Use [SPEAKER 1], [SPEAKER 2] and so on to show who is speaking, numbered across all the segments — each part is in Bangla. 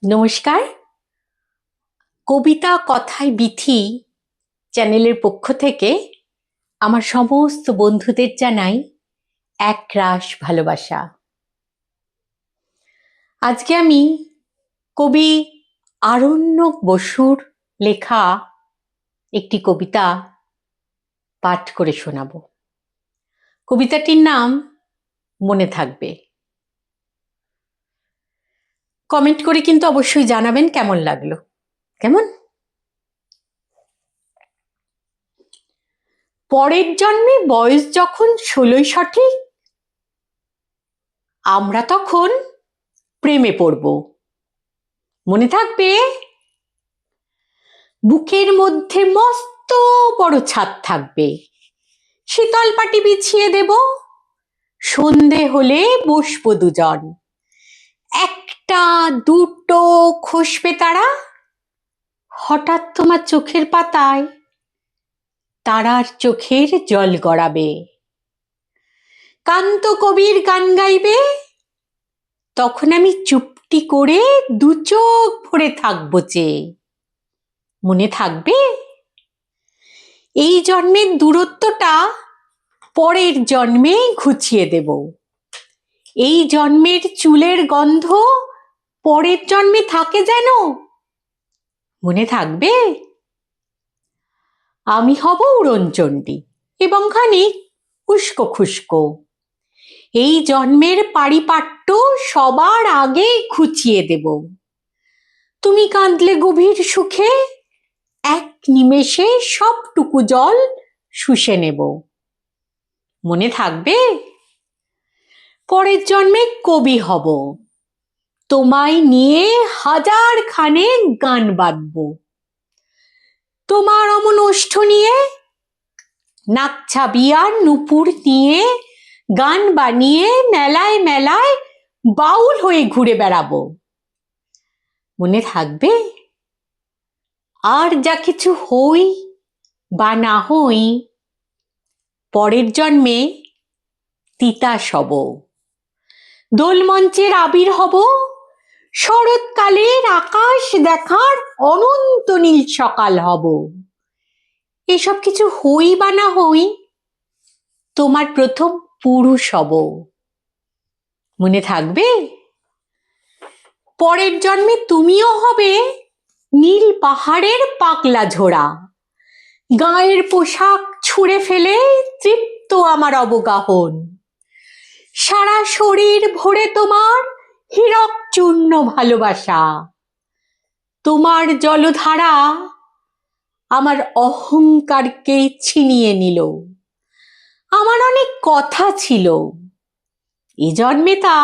[SPEAKER 1] নমস্কার। কবিতা কথায় বিথি চ্যানেলের পক্ষ থেকে আমার সমস্ত বন্ধুদের জানাই একরাশ ভালোবাসা। আজকে আমি কবি আরণ্যক বসুর লেখা একটি কবিতা পাঠ করে শোনাব। কবিতাটির নাম মনে থাকবে। কমেন্ট করে কিন্তু অবশ্যই জানাবেন কেমন লাগলো। কেমন? পরের জন্মে বয়স যখন 16 সঠিক, আমরা তখন প্রেমে পড়ব। মনে থাকবে? বুকের মধ্যে মস্ত বড় ছাদ থাকবে, শীতল পাটি বিছিয়ে দেব, সন্ধে হলে বসবো দুজন, একটা দুটো খসবে তারা, হঠাৎ তোমার চোখের পাতায় তারার চোখের জল গড়াবে। কান্ত কবির গান গাইবে, তখন আমি চুপটি করে দু চোখ ভরে থাকবো চেয়ে। মনে থাকবে? এই জন্মের দূরত্বটা পরের জন্মে ঘুচিয়ে দেব, এই জন্মের চুলের গন্ধ পরের জন্মে থাকে যেন। মনে থাকবে? আমি হব উড়নচণ্ডী এবং খানিক উস্কো খুস্কো, এই জন্মের পারিপাট্য সবার আগে খুঁচিয়ে দেব। তুমি কাঁদলে গভীর সুখে, এক নিমেষে সবটুকু জল শুষে নেব। মনে থাকবে? পরের জন্মে কবি হব, তোমায় নিয়ে হাজার খানে গান বাঁধব। তোমার অমন ওষ্ঠ নিয়ে, নাকছা বিয়ার নুপুর নিয়ে গান বানিয়ে মেলায় মেলায় বাউল হয়ে ঘুরে বেড়াবো। মনে থাকবে? আর যা কিছু হই বা না হই, পরের জন্মে তিতাস হব, দোলমঞ্চের আবির হব, শরৎকালের আকাশ দেখার অনন্ত নীল সকাল হব। এসব কিছু হই বা না হই, তোমার প্রথম পুরুষ হব। মনে থাকবে? পরের জন্মে তুমিও হবে নীল পাহাড়ের পাগলা ঝোড়া, গায়ের পোশাক ছুঁড়ে ফেলে তৃপ্ত আমার অবগাহন, সারা শরীর ভরে তোমার হীরক চূর্ণ ভালোবাসা। তোমার জলধারা আমার অহংকারকে ছিনিয়ে নিল। আমার অনেক কথা ছিল, এ জন্মে তা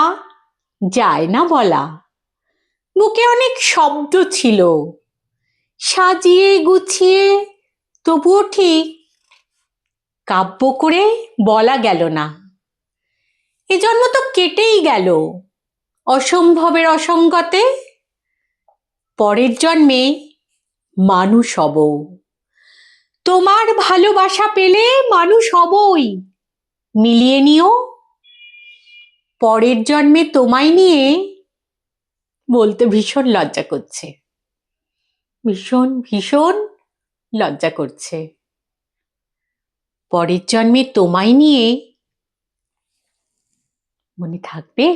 [SPEAKER 1] যায় না বলা। বুকে অনেক শব্দ ছিল, সাজিয়ে গুছিয়ে তবুও ঠিক কাব্য করে বলা গেল না। এ জন্ম তো কেটেই গেল অসম্ভবের অসঙ্গতে। পরের জন্মে মানুষ হব, তোমার ভালোবাসা পেলে মানুষ হবই, মিলিয়ে নিও। পরের জন্মে তোমায় নিয়ে বলতে ভীষণ লজ্জা করছে, ভীষণ ভীষণ লজ্জা করছে। পরের জন্মে তোমায় নিয়ে মনে থাকবে?